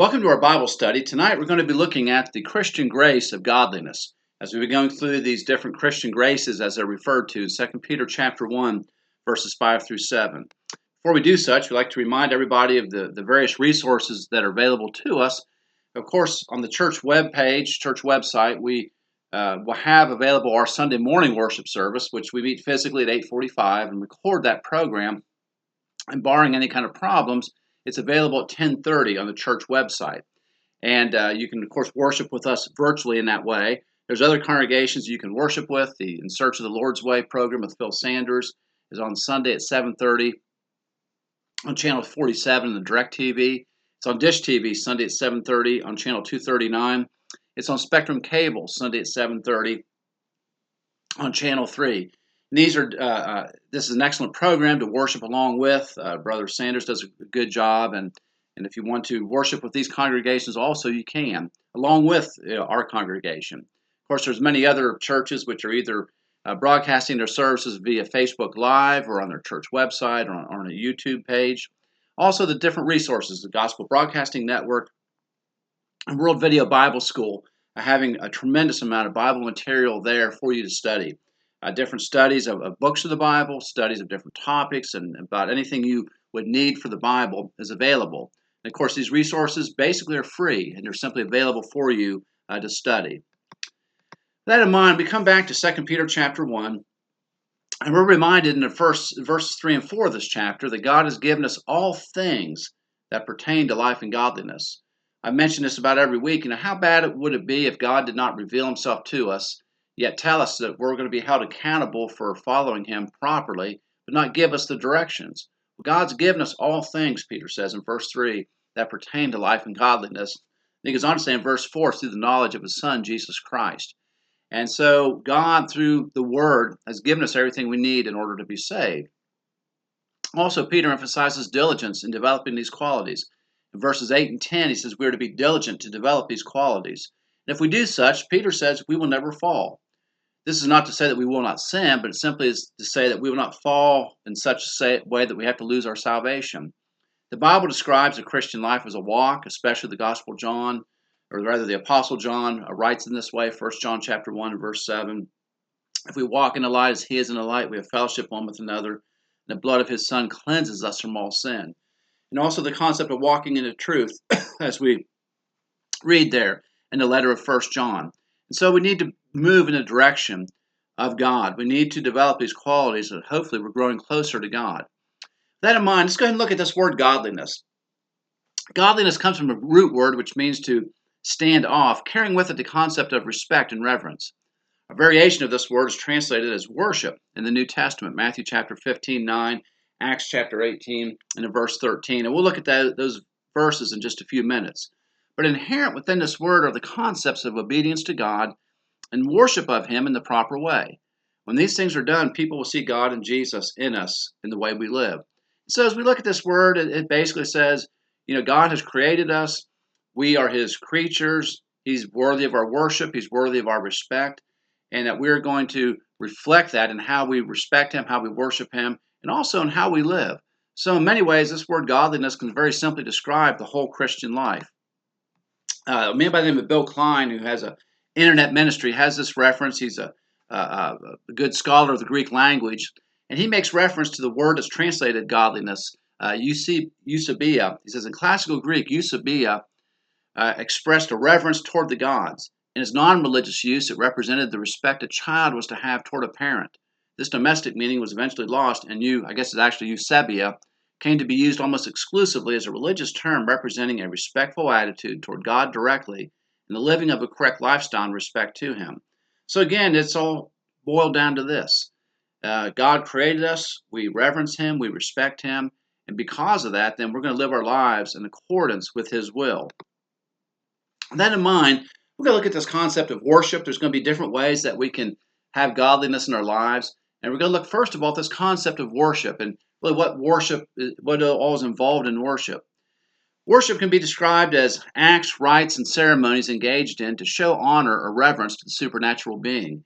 Welcome to our Bible study. Tonight we're going to be looking at the Christian grace of godliness. As we've been going through these different Christian graces as they're referred to, 2 Peter chapter 1, verses 5 through 7. Before we do such, we'd like to remind everybody of the various resources that are available to us. Of course, on the church website, we will have available our Sunday morning worship service, which we meet physically at 8:45 and record that program. And barring any kind of problems, it's available at 10:30 on the church website. And you can, of course, worship with us virtually in that way. There's other congregations you can worship with. The In Search of the Lord's Way program with Phil Sanders is on Sunday at 7:30 on channel 47 in the DirecTV. It's on Dish TV Sunday at 7:30 on channel 239. It's on Spectrum Cable Sunday at 7:30 on channel 3. This is an excellent program to worship along with. Brother Sanders does a good job, and if you want to worship with these congregations also, you can, along with our congregation. Of course, there's many other churches which are either broadcasting their services via Facebook Live or on their church website or on a YouTube page. Also, the different resources, the Gospel Broadcasting Network and World Video Bible School, are having a tremendous amount of Bible material there for you to study. Different studies of books of the Bible, studies of different topics, and about anything you would need for the Bible is available. And of course, these resources basically are free, and they're simply available for you to study. With that in mind, we come back to 2 Peter chapter 1, and we're reminded in the verses 3 and 4 of this chapter that God has given us all things that pertain to life and godliness. I mention this about every week. How bad would it be if God did not reveal himself to us, yet tell us that we're going to be held accountable for following him properly, but not give us the directions? Well, God's given us all things, Peter says in verse 3, that pertain to life and godliness. He goes on to say in verse 4, through the knowledge of his Son, Jesus Christ. And so God, through the Word, has given us everything we need in order to be saved. Also, Peter emphasizes diligence in developing these qualities. In verses 8 and 10, he says we're to be diligent to develop these qualities. And if we do such, Peter says we will never fall. This is not to say that we will not sin, but it simply is to say that we will not fall in such a way that we have to lose our salvation. The Bible describes the Christian life as a walk, especially the Gospel John, or rather the Apostle John writes in this way, 1 John chapter 1 and verse 7. If we walk in the light as he is in the light, we have fellowship one with another, and the blood of his Son cleanses us from all sin. And also the concept of walking in the truth, as we read there in the letter of 1 John. And so we need to move in the direction of God. We need to develop these qualities that hopefully we're growing closer to God. With that in mind, let's go ahead and look at this word godliness. Godliness comes from a root word which means to stand off, carrying with it the concept of respect and reverence. A variation of this word is translated as worship in the New Testament, Matthew chapter 15:9, Acts chapter 18, and in verse 13. And we'll look at those verses in just a few minutes. But inherent within this word are the concepts of obedience to God and worship of him in the proper way. When these things are done, people will see God and Jesus in us in the way we live. So as we look at this word, it basically says, God has created us. We are his creatures. He's worthy of our worship. He's worthy of our respect. And that we're going to reflect that in how we respect him, how we worship him, and also in how we live. So in many ways, this word godliness can very simply describe the whole Christian life. A man by the name of Bill Klein, who has an internet ministry, has this reference. He's a good scholar of the Greek language. And he makes reference to the word that's translated godliness, eusebia. He says in classical Greek, eusebia expressed a reverence toward the gods. In its non-religious use, it represented the respect a child was to have toward a parent. This domestic meaning was eventually lost, and it's actually eusebia, came to be used almost exclusively as a religious term representing a respectful attitude toward God directly and the living of a correct lifestyle in respect to him. So again, it's all boiled down to this. God created us, we reverence him, we respect him, and because of that, then we're going to live our lives in accordance with his will. With that in mind, we're going to look at this concept of worship. There's going to be different ways that we can have godliness in our lives. And we're going to look first of all at this concept of worship and really what all is involved in worship. Worship can be described as acts, rites, and ceremonies engaged in to show honor or reverence to the supernatural being.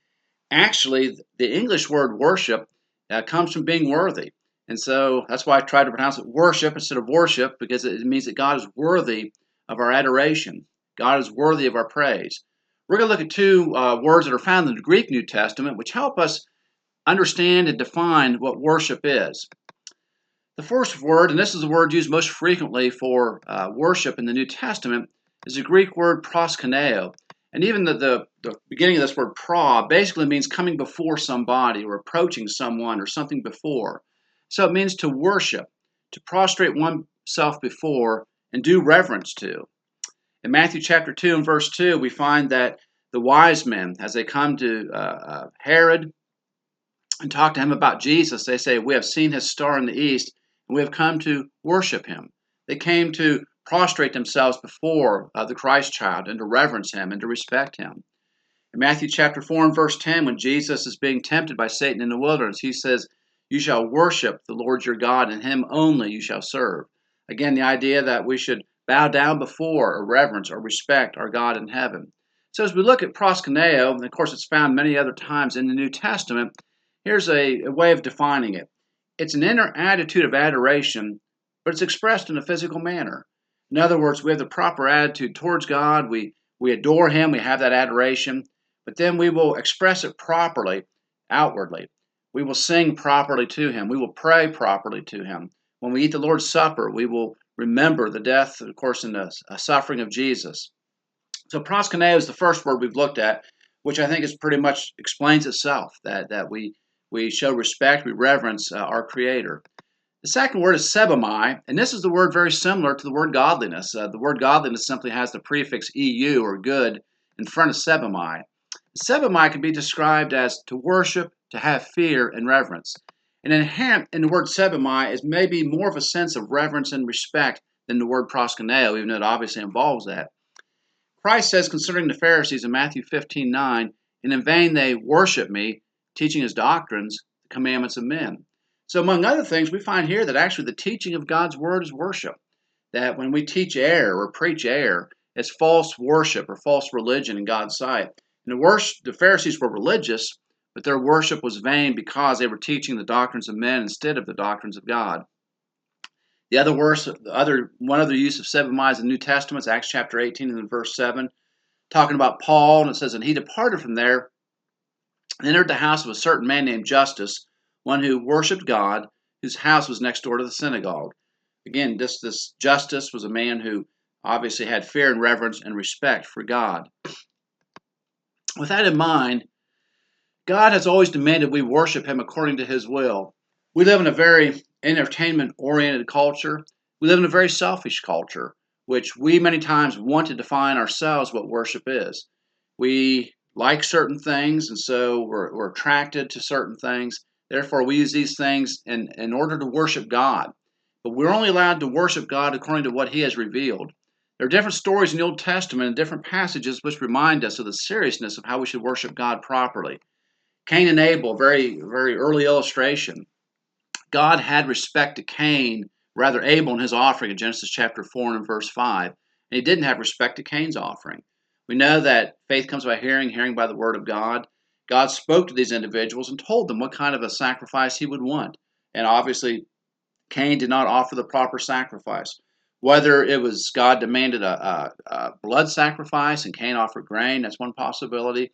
Actually, the English word worship comes from being worthy. And so that's why I try to pronounce it worship instead of worship, because it means that God is worthy of our adoration. God is worthy of our praise. We're going to look at two words that are found in the Greek New Testament, which help us understand and define what worship is. The first word, and this is the word used most frequently for worship in the New Testament, is the Greek word proskyneo. And even the beginning of this word basically means coming before somebody or approaching someone or something before. So it means to worship, to prostrate oneself before and do reverence to. In Matthew chapter 2 and verse 2, we find that the wise men, as they come to Herod and talk to him about Jesus, they say, "We have seen his star in the east, and we have come to worship him." They came to prostrate themselves before the Christ child and to reverence him and to respect him. In Matthew chapter 4 and verse 10, when Jesus is being tempted by Satan in the wilderness, he says, "You shall worship the Lord your God, and him only you shall serve." Again, the idea that we should bow down before or reverence or respect our God in heaven. So as we look at proskyneo, and of course it's found many other times in the New Testament, here's a way of defining it. It's an inner attitude of adoration, but it's expressed in a physical manner. In other words, we have the proper attitude towards God. We adore him. We have that adoration. But then we will express it properly, outwardly. We will sing properly to him. We will pray properly to him. When we eat the Lord's Supper, we will remember the death, of course, and the suffering of Jesus. So proskyneo is the first word we've looked at, which I think is pretty much explains itself, that we show respect, we reverence our Creator. The second word is sebomai, and this is the word very similar to the word godliness. The word godliness simply has the prefix eu, or good, in front of sebomai. Sebomai can be described as to worship, to have fear and reverence. And inherent in the word sebomai is maybe more of a sense of reverence and respect than the word proskyneo, even though it obviously involves that. Christ says concerning the Pharisees in Matthew 15:9, "And in vain they worship me, teaching as doctrines the commandments of men." So among other things, we find here that actually the teaching of God's word is worship. That when we teach error or preach error, it's false worship or false religion in God's sight. And the Pharisees were religious, but their worship was vain because they were teaching the doctrines of men instead of the doctrines of God. One other use of sebomai is in the New Testament is Acts chapter 18 and verse 7, talking about Paul, and it says, "And he departed from there and entered the house of a certain man named Justus, one who worshipped God, whose house was next door to the synagogue." Again, this Justus was a man who obviously had fear and reverence and respect for God. With that in mind, God has always demanded we worship him according to his will. We live in a very entertainment-oriented culture. We live in a very selfish culture, which we many times want to define ourselves what worship is. We like certain things, and so we're attracted to certain things. Therefore, we use these things in order to worship God. But we're only allowed to worship God according to what he has revealed. There are different stories in the Old Testament and different passages which remind us of the seriousness of how we should worship God properly. Cain and Abel, very, very early illustration. God had respect to Abel and his offering in Genesis chapter 4 and verse 5. And he didn't have respect to Cain's offering. We know that faith comes by hearing, hearing by the word of God. God spoke to these individuals and told them what kind of a sacrifice he would want. And obviously, Cain did not offer the proper sacrifice. Whether it was God demanded a blood sacrifice and Cain offered grain, that's one possibility.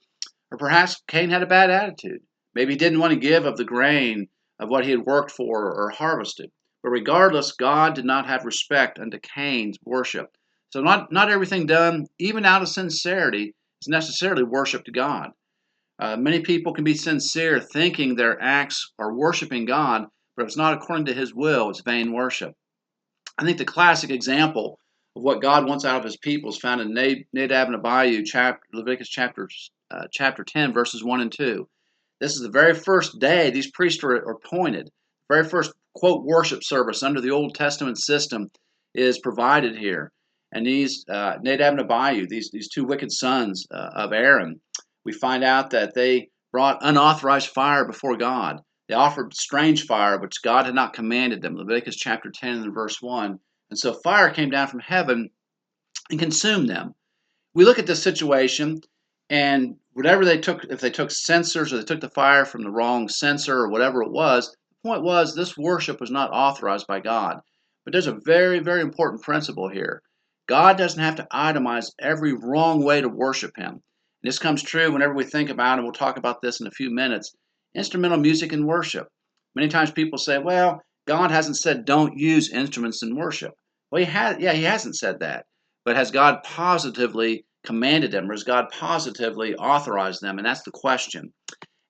Or perhaps Cain had a bad attitude. Maybe he didn't want to give of the grain of what he had worked for or harvested. But regardless, God did not have respect unto Cain's worship. So not everything done, even out of sincerity, is necessarily worship to God. Many people can be sincere thinking their acts are worshiping God, but if it's not according to his will, it's vain worship. I think the classic example of what God wants out of his people is found in Nadab and Abihu, Leviticus chapter 10, verses 1 and 2. This is the very first day these priests are appointed. The very first, quote, worship service under the Old Testament system is provided here. And these Nadab and Abihu, these two wicked sons of Aaron, we find out that they brought unauthorized fire before God. They offered strange fire, which God had not commanded them. Leviticus chapter 10 and verse 1. And so fire came down from heaven and consumed them. We look at this situation, and whatever they took, if they took censers or they took the fire from the wrong censer or whatever it was, the point was this worship was not authorized by God. But there's a very, very important principle here. God doesn't have to itemize every wrong way to worship Him. And this comes true whenever we think about, and we'll talk about this in a few minutes, instrumental music in worship. Many times people say, well, God hasn't said don't use instruments in worship. Well, He hasn't said that. But has God positively commanded them, or has God positively authorized them? And that's the question.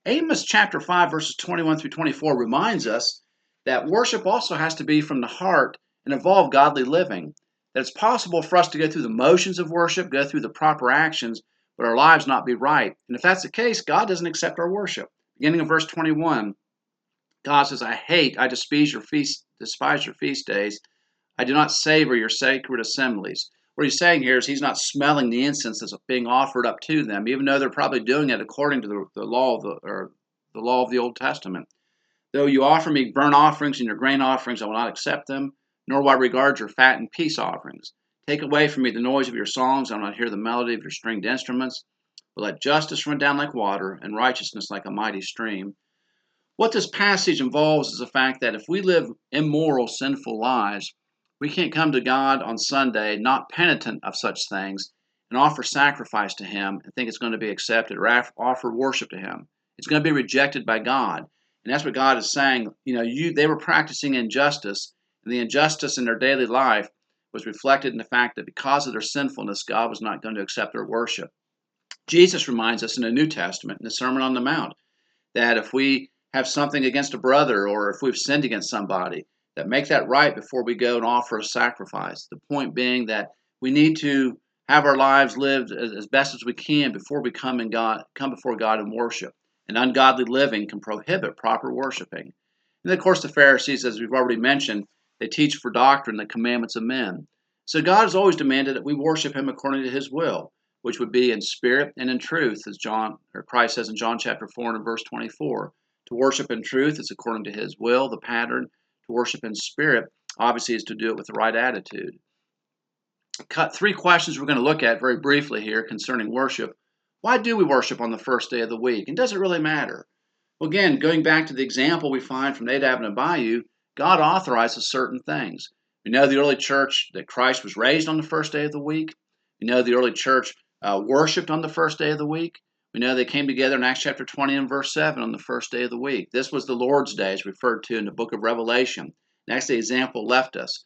Amos chapter 5, verses 21 through 24 reminds us that worship also has to be from the heart and involve godly living. That it's possible for us to go through the motions of worship, go through the proper actions, but our lives not be right. And if that's the case, God doesn't accept our worship. Beginning of verse 21, God says, I despise your feast days. I do not savor your sacred assemblies. What he's saying here is he's not smelling the incense that's being offered up to them, even though they're probably doing it according to the law of the Old Testament. Though you offer me burnt offerings and your grain offerings, I will not accept them, nor will I regard your fat and peace offerings. Take away from me the noise of your songs, I will not hear the melody of your stringed instruments. But let justice run down like water, and righteousness like a mighty stream. What this passage involves is the fact that if we live immoral, sinful lives, we can't come to God on Sunday not penitent of such things and offer sacrifice to Him and think it's going to be accepted or offer worship to Him. It's going to be rejected by God. And that's what God is saying. They were practicing injustice, and the injustice in their daily life was reflected in the fact that because of their sinfulness, God was not going to accept their worship. Jesus reminds us in the New Testament, in the Sermon on the Mount, that if we have something against a brother or if we've sinned against somebody, that make that right before we go and offer a sacrifice. The point being that we need to have our lives lived as best as we can before we come before God in worship. And ungodly living can prohibit proper worshiping. And of course, the Pharisees, as we've already mentioned, they teach for doctrine the commandments of men. So God has always demanded that we worship Him according to His will, which would be in spirit and in truth, as Christ says in John chapter 4 and verse 24. To worship in truth is according to His will. The pattern to worship in spirit, obviously, is to do it with the right attitude. Three questions we're going to look at very briefly here concerning worship. Why do we worship on the first day of the week? And does it really matter? Well, again, going back to the example we find from Nadab and Abihu, God authorizes certain things. We know the early church that Christ was raised on the first day of the week. We know the early church worshipped on the first day of the week. We know they came together in Acts chapter 20 and verse 7 on the first day of the week. This was the Lord's Day, as referred to in the book of Revelation. And that's the example left us.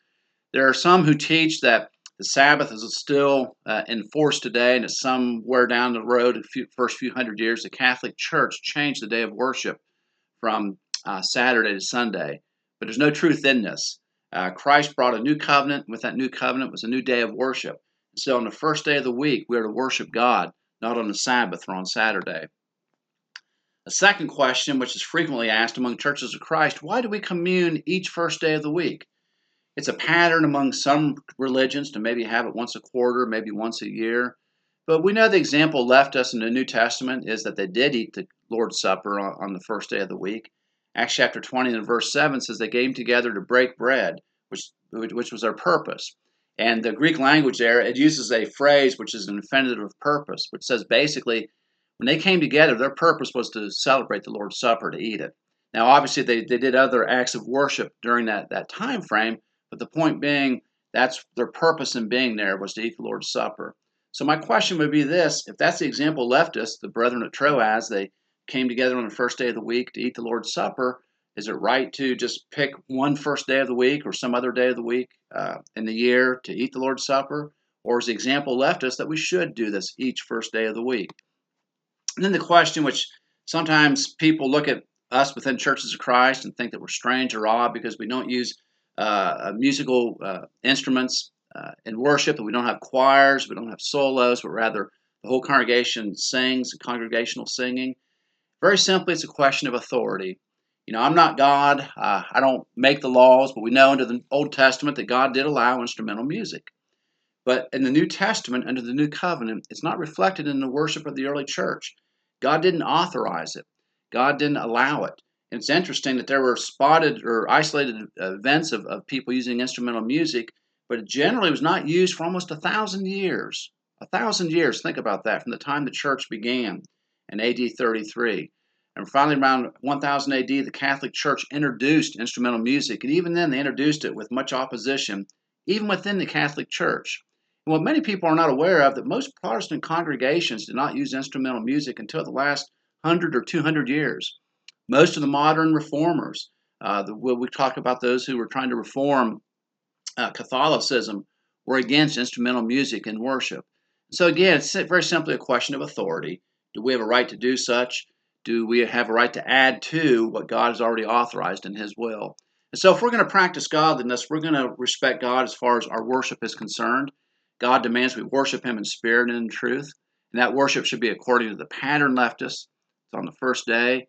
There are some who teach that the Sabbath is still in force today, and it's somewhere down the road, first few hundred years, the Catholic Church changed the day of worship from Saturday to Sunday. But there's no truth in this. Christ brought a new covenant. With that new covenant was a new day of worship. So on the first day of the week, we are to worship God, not on the Sabbath or on Saturday. A second question, which is frequently asked among churches of Christ, why do we commune each first day of the week? It's a pattern among some religions to maybe have it once a quarter, maybe once a year. But we know the example left us in the New Testament is that they did eat the Lord's Supper on the first day of the week. Acts chapter 20 and verse 7 says they came together to break bread, which was their purpose. And the Greek language there, it uses a phrase which is an infinitive purpose, which says basically when they came together, their purpose was to celebrate the Lord's Supper, to eat it. Now, obviously, they did other acts of worship during that time frame, but the point being, that's their purpose in being there was to eat the Lord's Supper. So my question would be this: if that's the example left us, the brethren at Troas, they came together on the first day of the week to eat the Lord's Supper, is it right to just pick one first day of the week or some other day of the week in the year to eat the Lord's Supper? Or is the example left us that we should do this each first day of the week? And then the question, which sometimes people look at us within churches of Christ and think that we're strange or odd because we don't use musical instruments in worship, and we don't have choirs, we don't have solos, but rather the whole congregation sings, congregational singing. Very simply, it's a question of authority. I'm not God. I don't make the laws, but we know under the Old Testament that God did allow instrumental music. But in the New Testament, under the New Covenant, it's not reflected in the worship of the early church. God didn't authorize it. God didn't allow it. And it's interesting that there were spotted or isolated events of people using instrumental music, but it generally was not used for almost 1,000 years. 1,000 years, think about that, from the time the church began in AD 33. And finally, around 1000 AD, the Catholic Church introduced instrumental music. And even then, they introduced it with much opposition, even within the Catholic Church. What many people are not aware of, that most Protestant congregations did not use instrumental music until the last 100 or 200 years. Most of the modern reformers, we talk about those who were trying to reform Catholicism, were against instrumental music in worship. So again, it's very simply a question of authority. Do we have a right to do such? Do we have a right to add to what God has already authorized in His will? And so if we're going to practice godliness, we're going to respect God as far as our worship is concerned. God demands we worship Him in spirit and in truth. And that worship should be according to the pattern left us. It's on the first day,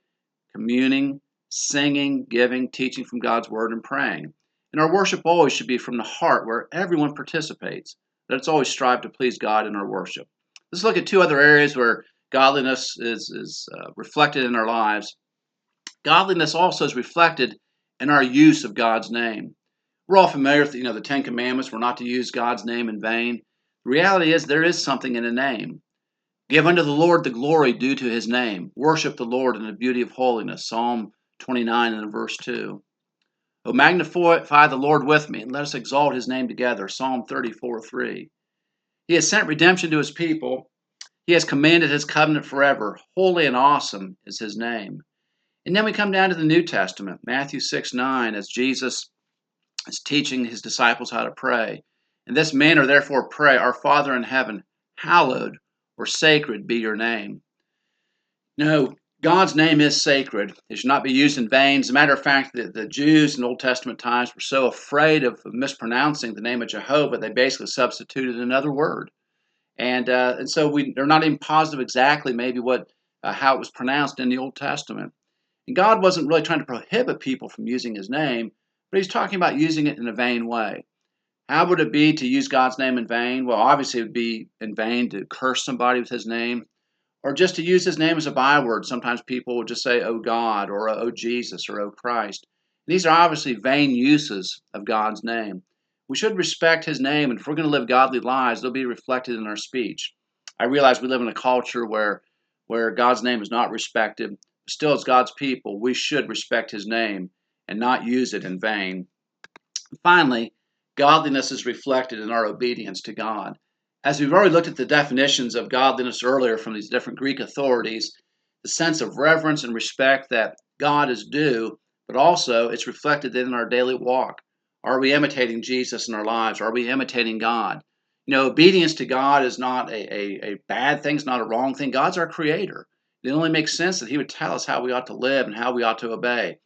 communing, singing, giving, teaching from God's Word, and praying. And our worship always should be from the heart where everyone participates. Let's always strive to please God in our worship. Let's look at two other areas where godliness is reflected in our lives. Godliness also is reflected in our use of God's name. We're all familiar with the Ten Commandments. We're not to use God's name in vain. The reality is there is something in a name. Give unto the Lord the glory due to His name. Worship the Lord in the beauty of holiness. Psalm 29 and verse 2. Oh, magnify the Lord with me, and let us exalt His name together. Psalm 34:3. He has sent redemption to His people. He has commanded His covenant forever. Holy and awesome is His name. And then we come down to the New Testament, Matthew 6:9, as Jesus is teaching His disciples how to pray. In this manner, therefore, pray, Our Father in heaven, hallowed or sacred be your name. No, God's name is sacred. It should not be used in vain. As a matter of fact, the Jews in Old Testament times were so afraid of mispronouncing the name of Jehovah, they basically substituted another word. And so they're not even positive exactly maybe how it was pronounced in the Old Testament. And God wasn't really trying to prohibit people from using His name, but He's talking about using it in a vain way. How would it be to use God's name in vain? Well, obviously it would be in vain to curse somebody with His name, or just to use His name as a byword. Sometimes people will just say, oh God, or oh Jesus, or oh Christ. These are obviously vain uses of God's name. We should respect His name, and if we're going to live godly lives, they'll be reflected in our speech. I realize we live in a culture where God's name is not respected. Still, as God's people, we should respect His name and not use it in vain. Finally, godliness is reflected in our obedience to God. As we've already looked at the definitions of godliness earlier from these different Greek authorities, the sense of reverence and respect that God is due, but also it's reflected in our daily walk. Are we imitating Jesus in our lives? Are we imitating God? Obedience to God is not a bad thing, it's not a wrong thing. God's our creator. It only makes sense that He would tell us how we ought to live and how we ought to obey.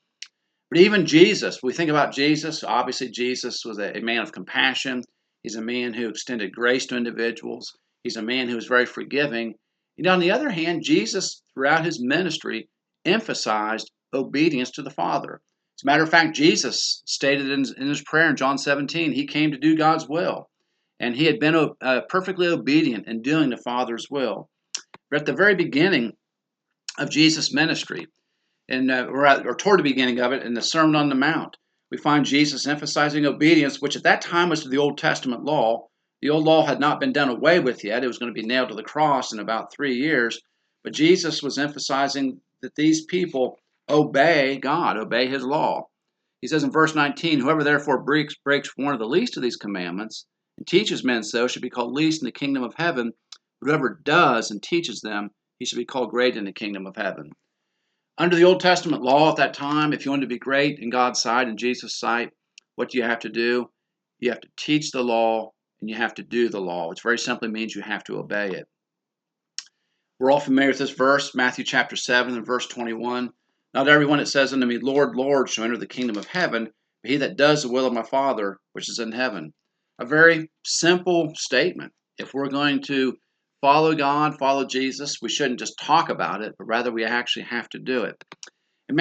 But even Jesus, we think about Jesus, obviously Jesus was a man of compassion. He's a man who extended grace to individuals. He's a man who was very forgiving. And on the other hand, Jesus, throughout His ministry, emphasized obedience to the Father. As a matter of fact, Jesus stated in His prayer in John 17, He came to do God's will. And He had been perfectly obedient in doing the Father's will. But at the very beginning of Jesus' ministry, or toward the beginning of it, in the Sermon on the Mount, we find Jesus emphasizing obedience, which at that time was to the Old Testament law. The old law had not been done away with yet. It was going to be nailed to the cross in about 3 years. But Jesus was emphasizing that these people obey God, obey His law. He says in verse 19, Whoever therefore breaks one of the least of these commandments and teaches men so should be called least in the kingdom of heaven. Whoever does and teaches them, he should be called great in the kingdom of heaven. Under the Old Testament law at that time, if you want to be great in God's sight and Jesus' sight, what do you have to do? You have to teach the law and you have to do the law, which very simply means you have to obey it. We're all familiar with this verse, Matthew chapter 7 and verse 21. Not everyone that says unto me, Lord, Lord, shall enter the kingdom of heaven, but he that does the will of my Father, which is in heaven. A very simple statement. If we're going to follow God, follow Jesus, we shouldn't just talk about it, but rather we actually have to do it. In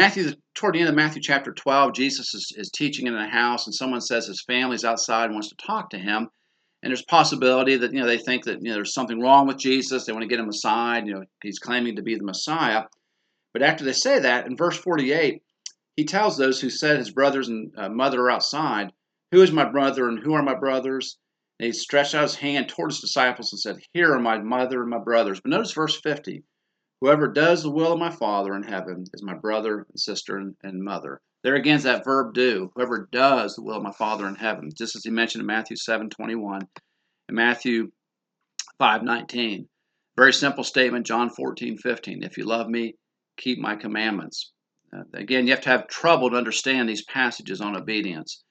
toward the end of Matthew chapter 12, Jesus is teaching in a house, and someone says his family's outside and wants to talk to him. And there's a possibility that they think that there's something wrong with Jesus. They want to get him aside. He's claiming to be the Messiah. But after they say that, in verse 48, he tells those who said his brothers and mother are outside, Who is my brother and who are my brothers? And he stretched out his hand toward his disciples and said, Here are my mother and my brothers. But notice verse 50. Whoever does the will of my Father in heaven is my brother and sister and mother. There again is that verb do. Whoever does the will of my Father in heaven, just as he mentioned in Matthew 7:21. in Matthew 5:19. Very simple statement, John 14:15. If you love me, keep my commandments. Again, you have to have trouble to understand these passages on obedience.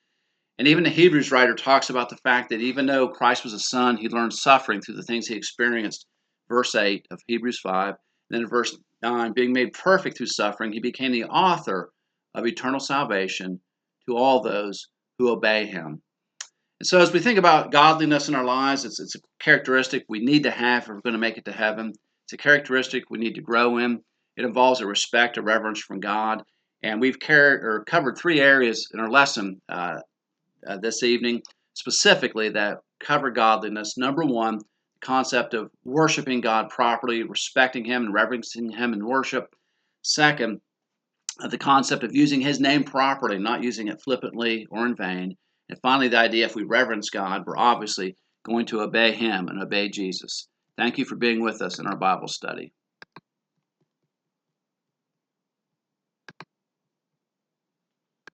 And even the Hebrews writer talks about the fact that even though Christ was a son, he learned suffering through the things he experienced. Verse 8 of Hebrews 5. And then in verse 9, being made perfect through suffering, he became the author of eternal salvation to all those who obey him. And so as we think about godliness in our lives, it's a characteristic we need to have if we're going to make it to heaven. It's a characteristic we need to grow in. It involves a respect, a reverence from God. And we've covered three areas in our lesson this evening, specifically that cover godliness. Number one, the concept of worshiping God properly, respecting him and reverencing him in worship. Second, the concept of using his name properly, not using it flippantly or in vain. And finally, the idea if we reverence God, we're obviously going to obey him and obey Jesus. Thank you for being with us in our Bible study.